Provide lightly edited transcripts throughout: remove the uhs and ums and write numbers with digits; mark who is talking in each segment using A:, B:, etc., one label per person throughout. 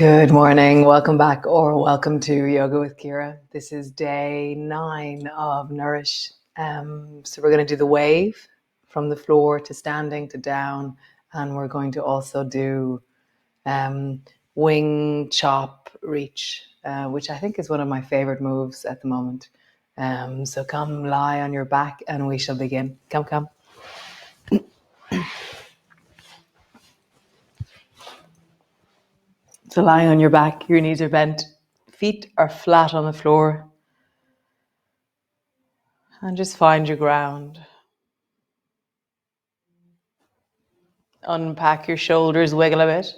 A: Good morning. Welcome back or welcome to Yoga with Ciara. This is day 9 of Nourish. So we're going to do the wave from the floor to standing to down, and we're going to also do wing chop reach, which I think is one of my favorite moves at the moment. So come lie on your back and we shall begin. Come. So lying on your back, your knees are bent, feet are flat on the floor. And just find your ground. Unpack your shoulders, wiggle a bit.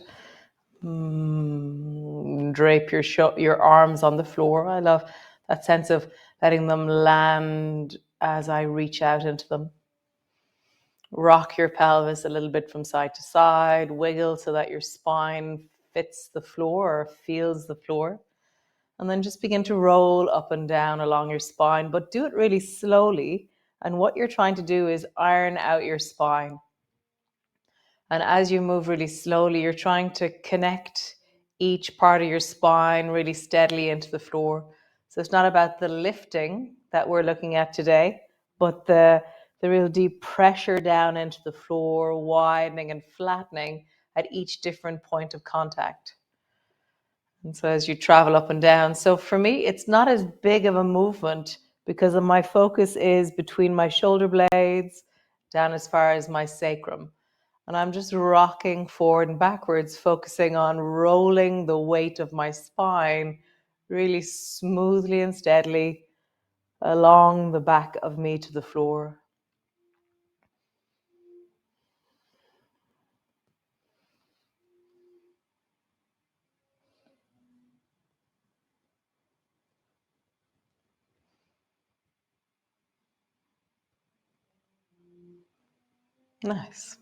A: Drape your arms on the floor. I love that sense of letting them land as I reach out into them. Rock your pelvis a little bit from side to side. Wiggle so that your spine fits the floor or feels the floor. And then just begin to roll up and down along your spine, but do it really slowly. And what you're trying to do is iron out your spine. And as you move really slowly, you're trying to connect each part of your spine really steadily into the floor. So it's not about the lifting that we're looking at today, but the real deep pressure down into the floor, widening and flattening at each different point of contact. And so as you travel up and down, so for me, it's not as big of a movement because my focus is between my shoulder blades down as far as my sacrum. And I'm just rocking forward and backwards, focusing on rolling the weight of my spine really smoothly and steadily along the back of me to the floor. Nice.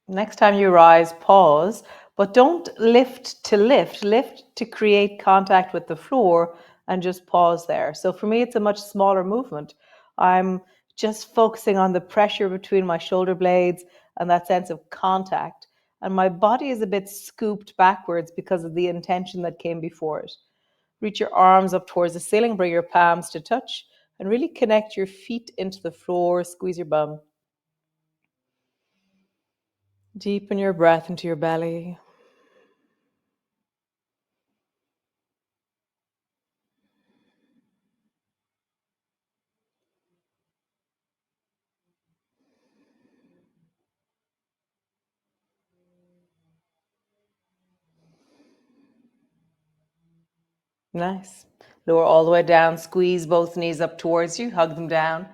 A: Next time you rise, pause, but don't lift to lift. Lift to create contact with the floor and just pause there. So for me, it's a much smaller movement. I'm just focusing on the pressure between my shoulder blades and that sense of contact. And my body is a bit scooped backwards because of the intention that came before it. Reach your arms up towards the ceiling, bring your palms to touch, and really connect your feet into the floor. Squeeze your bum. Deepen your breath into your belly. Nice. Lower all the way down. Squeeze both knees up towards you. Hug them down.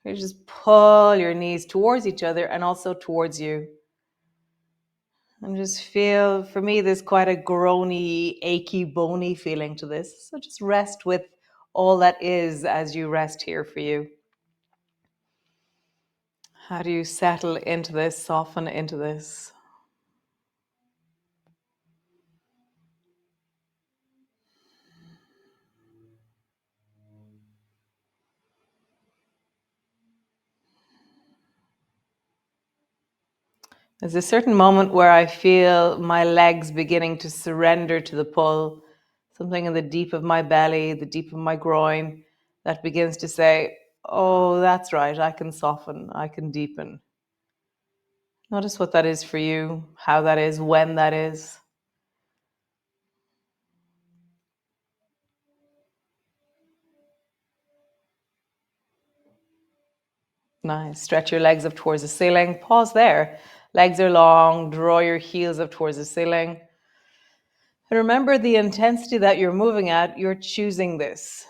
A: You just pull your knees towards each other and also towards you. And just feel, for me, there's quite a groany, achy, bony feeling to this. So just rest with all that is as you rest here for you. How do you settle into this, soften into this? There's a certain moment where I feel my legs beginning to surrender to the pull, something in the deep of my belly, the deep of my groin, that begins to say, oh, that's right, I can soften, I can deepen. Notice what that is for you, how that is, when that is. Nice. Stretch your legs up towards the ceiling. Pause there. Legs are long. Draw your heels up towards the ceiling. And remember the intensity that you're moving at, you're choosing this.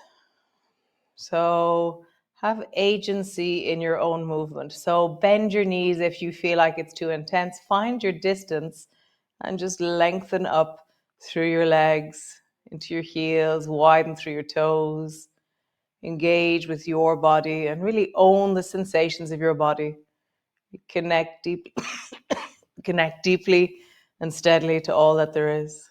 A: So have agency in your own movement. So bend your knees if you feel like it's too intense. Find your distance and just lengthen up through your legs, into your heels, widen through your toes. Engage with your body and really own the sensations of your body. Connect deeply, connect deeply and steadily to all that there is.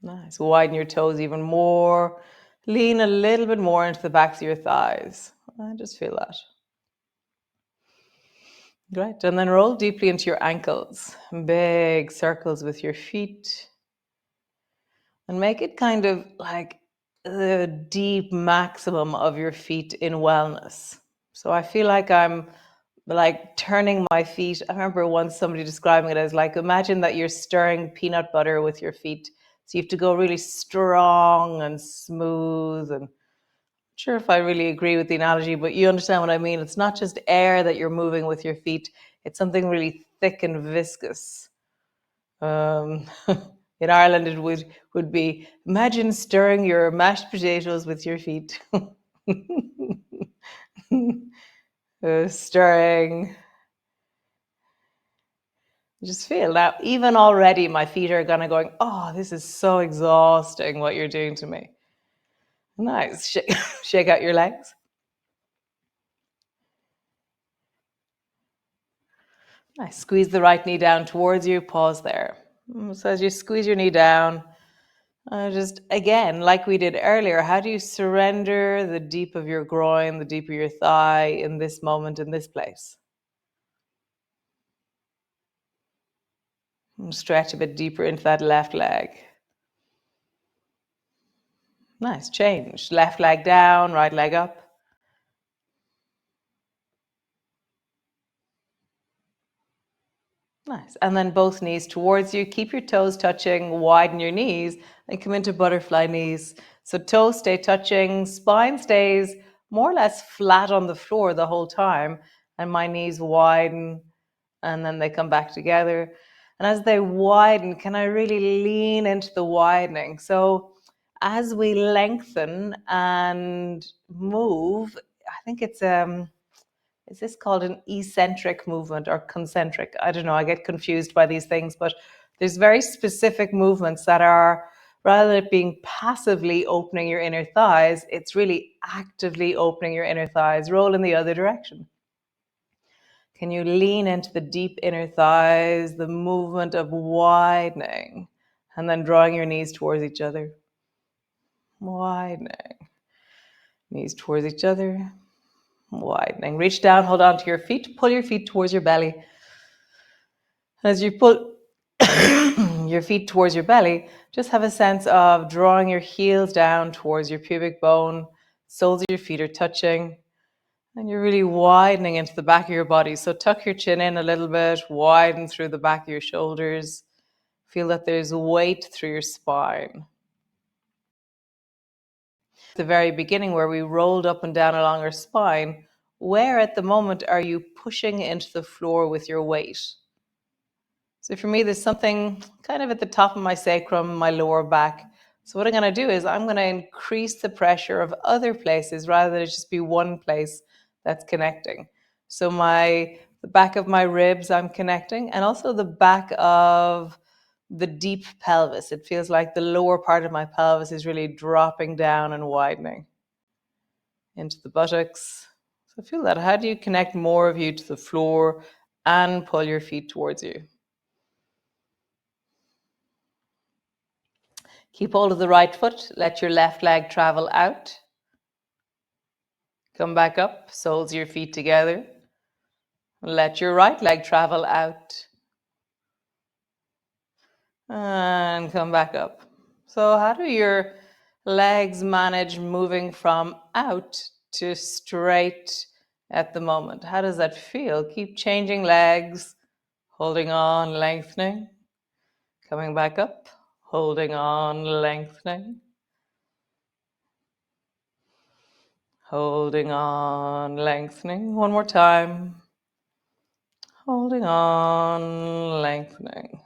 A: Nice. Widen your toes even more. Lean a little bit more into the backs of your thighs. I just feel that. Great. And then roll deeply into your ankles. Big circles with your feet. And make it kind of like the deep maximum of your feet in wellness. So I feel like I'm like turning my feet. I remember once somebody describing it as like, imagine that you're stirring peanut butter with your feet. So you have to go really strong and smooth. And I'm not sure if I really agree with the analogy, but you understand what I mean. It's not just air that you're moving with your feet. It's something really thick and viscous. Um, in Ireland, it would be imagine stirring your mashed potatoes with your feet. Stirring. Just feel now, even already, my feet are gonna going, oh, this is so exhausting what you're doing to me. Nice. Shake out your legs. Nice. Squeeze the right knee down towards you. Pause there. So as you squeeze your knee down, just again, like we did earlier, how do you surrender the deep of your groin, the deep of your thigh in this moment, in this place? And stretch a bit deeper into that left leg. Nice. Change. Left leg down, right leg up. Nice. And then both knees towards you. Keep your toes touching, widen your knees, and come into butterfly knees. So toes stay touching, spine stays more or less flat on the floor the whole time, and my knees widen, and then they come back together. And as they widen, can I really lean into the widening? So as we lengthen and move, I think it's is this called an eccentric movement or concentric? I don't know. I get confused by these things, but there's very specific movements that are, rather than being passively opening your inner thighs, it's really actively opening your inner thighs. Roll in the other direction. Can you lean into the deep inner thighs, the movement of widening, and then drawing your knees towards each other? Widening. Knees towards each other. Widening. Reach down, hold on to your feet, pull your feet towards your belly. As you pull your feet towards your belly, just have a sense of drawing your heels down towards your pubic bone. Soles of your feet are touching, and you're really widening into the back of your body. So tuck your chin in a little bit, widen through the back of your shoulders. Feel that there's weight through your spine. At the very beginning, where we rolled up and down along our spine, where at the moment are you pushing into the floor with your weight? So for me, there's something kind of at the top of my sacrum, my lower back. So what I'm going to do is I'm going to increase the pressure of other places rather than it just be one place that's connecting. So the back of my ribs, I'm connecting, and also the back of the deep pelvis. It feels like the lower part of my pelvis is really dropping down and widening into the buttocks. So feel that. How do you connect more of you to the floor and pull your feet towards you? Keep hold of the right foot. Let your left leg travel out. Come back up. Soles of your feet together. Let your right leg travel out. And come back up. So how do your legs manage moving from out to straight at the moment? How does that feel? Keep changing legs. Holding on, lengthening. Coming back up. Holding on, lengthening. Holding on, lengthening. One more time. Holding on, lengthening.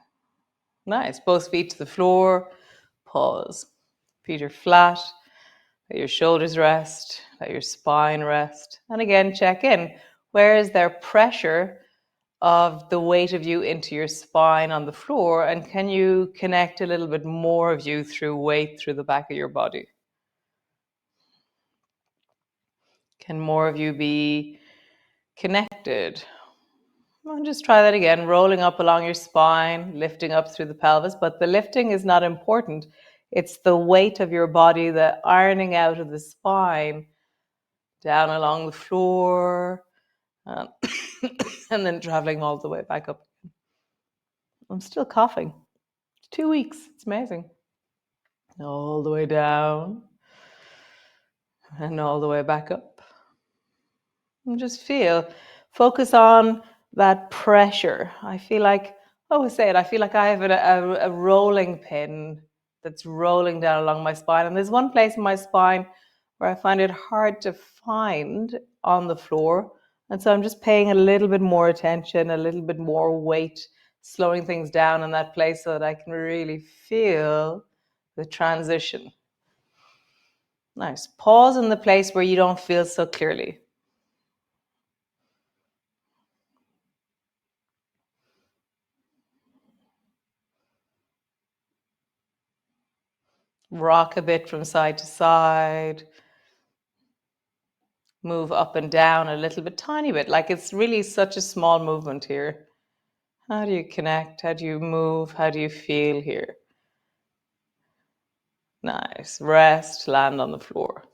A: Nice. Both feet to the floor. Pause. Feet are flat. Let your shoulders rest. Let your spine rest. And again, check in. Where is there pressure of the weight of you into your spine on the floor? And can you connect a little bit more of you through weight through the back of your body? Can more of you be connected? And just try that again, rolling up along your spine, lifting up through the pelvis. But the lifting is not important. It's the weight of your body, the ironing out of the spine, down along the floor, And, and then traveling all the way back up. I'm still coughing. 2 weeks. It's amazing. All the way down and all the way back up. And just focus on that pressure. I feel like, I always say it, I feel like I have a rolling pin that's rolling down along my spine. And there's one place in my spine where I find it hard to find on the floor. And so I'm just paying a little bit more attention, a little bit more weight, slowing things down in that place so that I can really feel the transition. Nice. Pause in the place where you don't feel so clearly. Rock a bit from side to side. Move up and down a little bit, tiny bit. Like it's really such a small movement here. How do you connect? How do you move? How do you feel here? Nice. Rest, land on the floor.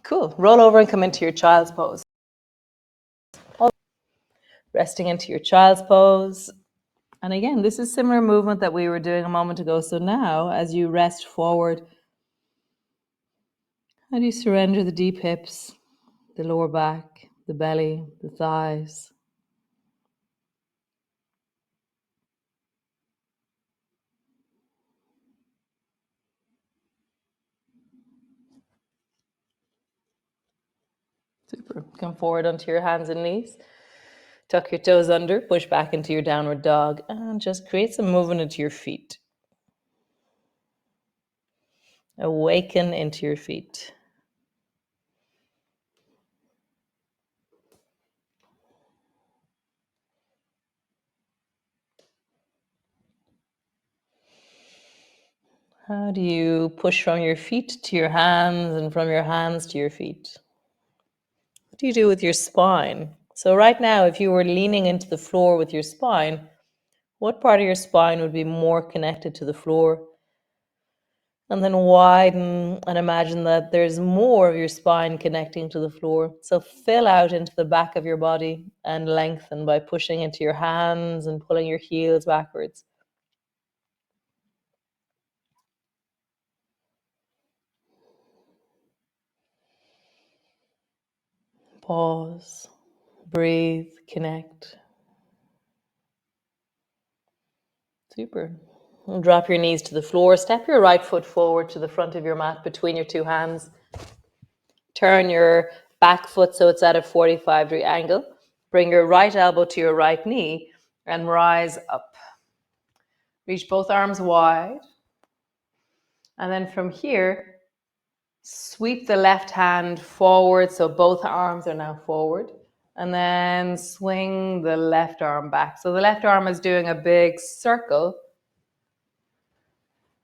A: Cool. Roll over and come into your child's pose. Resting into your child's pose. And again, this is similar movement that we were doing a moment ago. So now, as you rest forward, how do you surrender the deep hips, the lower back, the belly, the thighs? Super. Come forward onto your hands and knees. Tuck your toes under, push back into your downward dog, and just create some movement into your feet. Awaken into your feet. How do you push from your feet to your hands and from your hands to your feet? What do you do with your spine? So right now, if you were leaning into the floor with your spine, what part of your spine would be more connected to the floor? And then widen and imagine that there's more of your spine connecting to the floor. So fill out into the back of your body and lengthen by pushing into your hands and pulling your heels backwards. Pause, breathe, connect. Super. And drop your knees to the floor. Step your right foot forward to the front of your mat between your two hands. Turn your back foot so it's at a 45-degree angle. Bring your right elbow to your right knee and rise up. Reach both arms wide. And then from here, sweep the left hand forward so both arms are now forward. And then swing the left arm back. So the left arm is doing a big circle.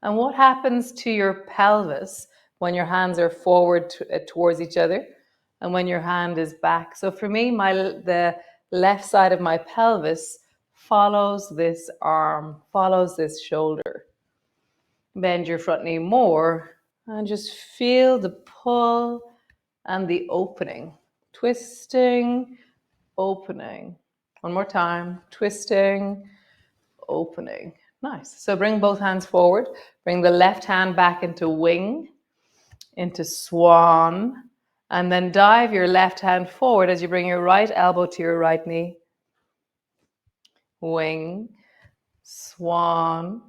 A: And what happens to your pelvis when your hands are forward towards each other and when your hand is back? So for me, the left side of my pelvis follows this arm, follows this shoulder. Bend your front knee more and just feel the pull and the opening. Twisting, opening. One more time. Twisting, opening. Nice. So bring both hands forward. Bring the left hand back into wing, into swan, and then dive your left hand forward as you bring your right elbow to your right knee. Wing, swan.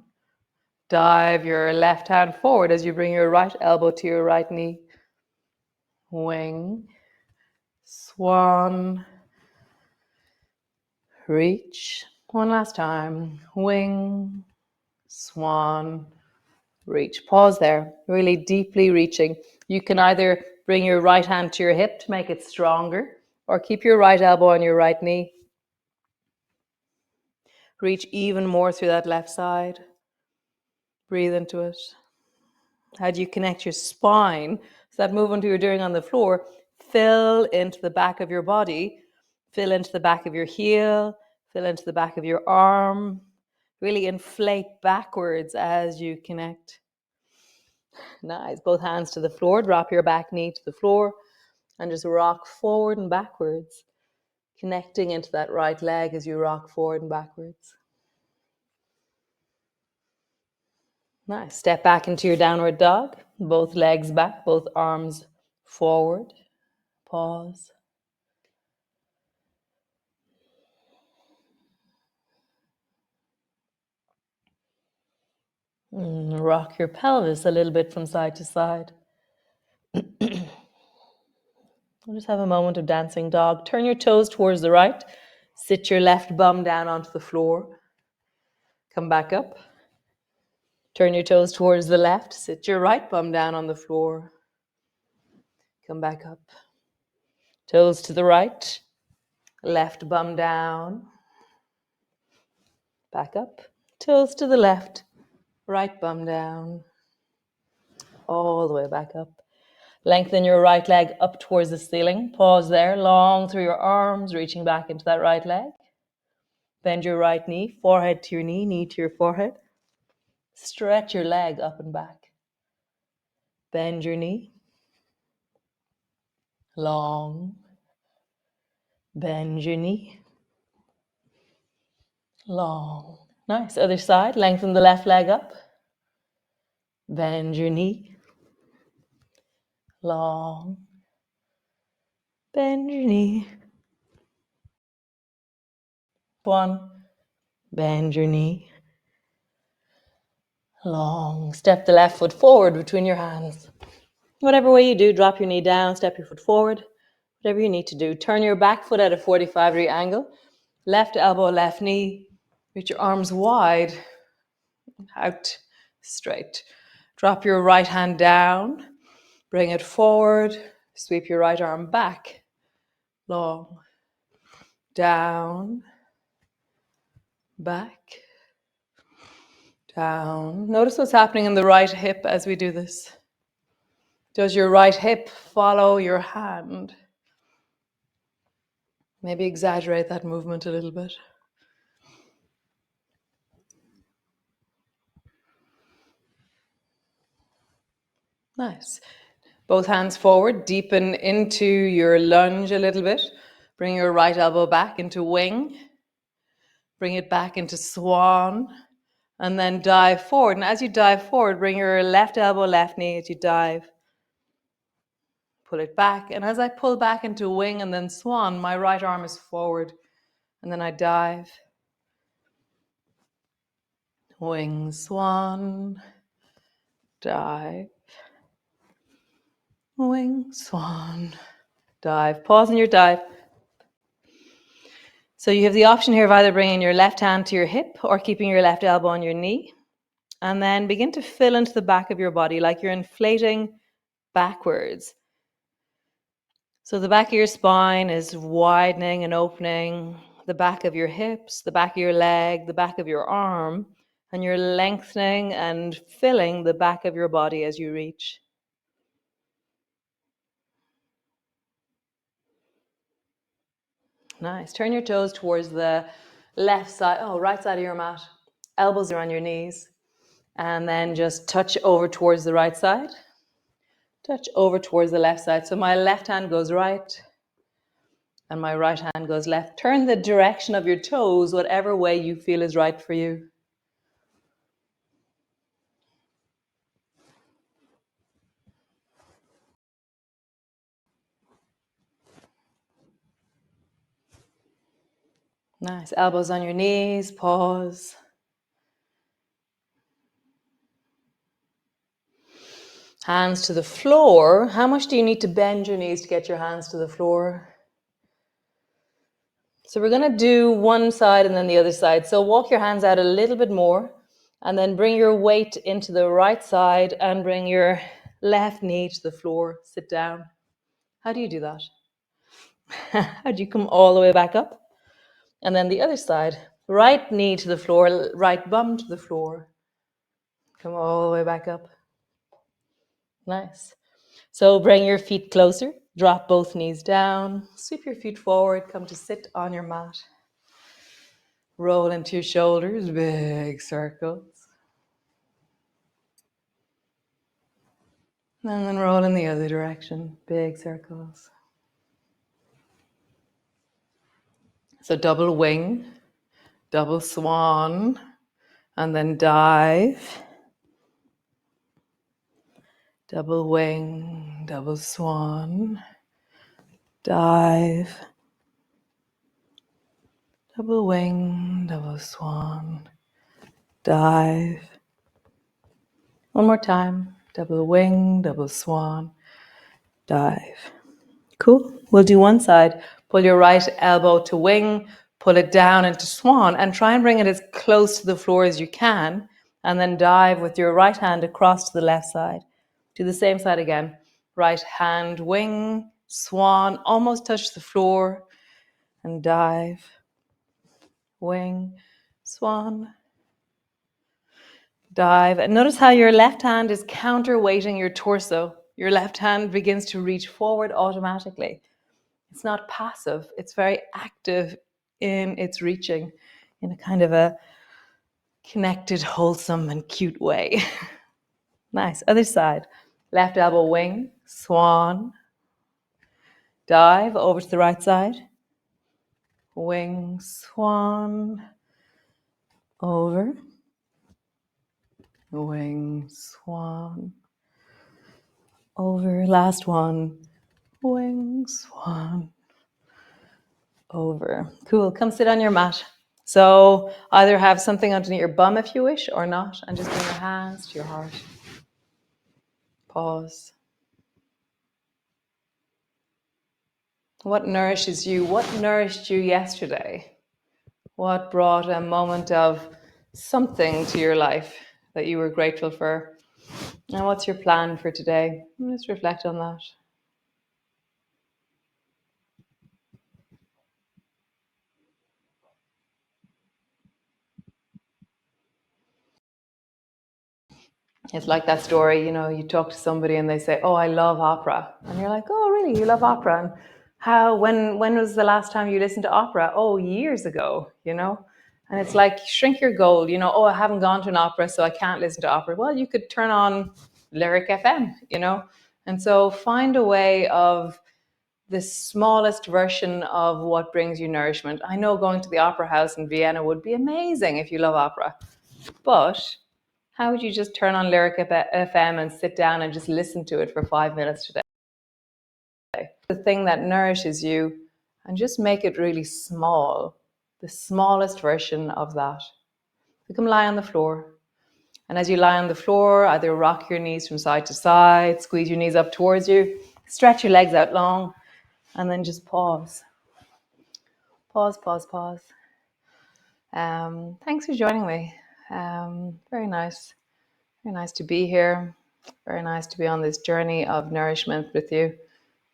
A: Dive your left hand forward as you bring your right elbow to your right knee. Wing, swan, reach. One last time. Wing, swan, reach. Pause there. Really deeply reaching. You can either bring your right hand to your hip to make it stronger, or keep your right elbow on your right knee. Reach even more through that left side. Breathe into it. How do you connect your spine? So that movement you were doing on the floor, fill into the back of your body, fill into the back of your heel, fill into the back of your arm. Really inflate backwards as you connect. Nice. Both hands to the floor. Drop your back knee to the floor And just rock forward and backwards, connecting into that right leg as you rock forward and backwards. Nice. Step back into your downward dog. Both legs back, both arms forward. Pause. Rock your pelvis a little bit from side to side. We'll just have a moment of dancing dog. Turn your toes towards the right. Sit your left bum down onto the floor. Come back up. Turn your toes towards the left. Sit your right bum down on the floor. Come back up. Toes to the right. Left bum down. Back up. Toes to the left. Right bum down. All the way back up. Lengthen your right leg up towards the ceiling. Pause there. Long through your arms, reaching back into that right leg. Bend your right knee, forehead to your knee, knee to your forehead. Stretch your leg up and back. Bend your knee. Long. Bend your knee. Long. Nice. Other side. Lengthen the left leg up. Bend your knee. Long. Bend your knee. One. Bend your knee. Long. Step the left foot forward between your hands. Whatever way you do, drop your knee down, step your foot forward. Whatever you need to do. Turn your back foot at a 45-degree angle. Left elbow, left knee. Reach your arms wide. Out. Straight. Drop your right hand down. Bring it forward. Sweep your right arm back. Long. Down. Back. Down. Notice what's happening in the right hip as we do this. Does your right hip follow your hand? Maybe exaggerate that movement a little bit. Nice. Both hands forward, deepen into your lunge a little bit. Bring your right elbow back into wing. Bring it back into swan. And then dive forward. And as you dive forward, bring your left elbow, left knee as you dive. Pull it back. And as I pull back into wing and then swan, my right arm is forward. And then I dive. Wing, swan, dive. Wing, swan, dive. Pause in your dive. So you have the option here of either bringing your left hand to your hip or keeping your left elbow on your knee. And then begin to fill into the back of your body like you're inflating backwards. So the back of your spine is widening and opening, the back of your hips, the back of your leg, the back of your arm, and you're lengthening and filling the back of your body as you reach. Nice. Turn your toes towards the left side, right side of your mat. Elbows are on your knees. And then just touch over towards the right side. Touch over towards the left side. So my left hand goes right and my right hand goes left. Turn the direction of your toes whatever way you feel is right for you. Nice. Elbows on your knees. Pause. Hands to the floor. How much do you need to bend your knees to get your hands to the floor? So we're going to do one side and then the other side. So walk your hands out a little bit more and then bring your weight into the right side and bring your left knee to the floor. Sit down. How do you do that? How do you come all the way back up? And then the other side. Right knee to the floor, right bum to the floor. Come all the way back up. Nice. So bring your feet closer. Drop both knees down. Sweep your feet forward. Come to sit on your mat. Roll into your shoulders, big circles. And then roll in the other direction, big circles. So double wing, double swan, and then dive. Double wing, double swan, dive. Double wing, double swan, dive. One more time. Double wing, double swan, dive. Cool. We'll do one side. Pull your right elbow to wing, pull it down into swan, and try and bring it as close to the floor as you can. And then dive with your right hand across to the left side. Do the same side again. Right hand, wing, swan, almost touch the floor, and dive, wing, swan, dive. And notice how your left hand is counterweighting your torso. Your left hand begins to reach forward automatically. It's not passive, it's very active in its reaching in a kind of a connected, wholesome, and cute way. Nice. Other side. Left elbow wing, swan, dive over to the right side. Wing, swan, over. Wing, swan, over. Last one. Wing, swan, over. Cool. Come sit on your mat. So either have something underneath your bum if you wish or not, and just bring your hands to your heart. Pause. What nourishes you? What nourished you yesterday? What brought a moment of something to your life that you were grateful for? And what's your plan for today? Just reflect on that. It's like that story, you talk to somebody and they say, "Oh, I love opera." And you're like, "Oh, really? You love opera?" And when was the last time you listened to opera? "Oh, years ago." And it's like, shrink your goal, "Oh, I haven't gone to an opera, so I can't listen to opera." Well, you could turn on Lyric FM. And so find a way of the smallest version of what brings you nourishment. I know going to the opera house in Vienna would be amazing if you love opera, but how would you just turn on Lyric FM and sit down and just listen to it for 5 minutes today? The thing that nourishes you, and just make it really small, the smallest version of that. You can lie on the floor. And as you lie on the floor, either rock your knees from side to side, squeeze your knees up towards you, stretch your legs out long, and then just pause. Pause, pause, pause. Thanks for joining me. Very nice. Very nice to be here. Very nice to be on this journey of nourishment with you,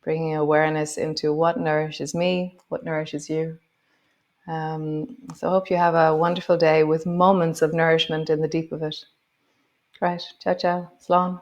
A: bringing awareness into what nourishes me, what nourishes you. So I hope you have a wonderful day with moments of nourishment in the deep of it. Right. Ciao, ciao. Swan.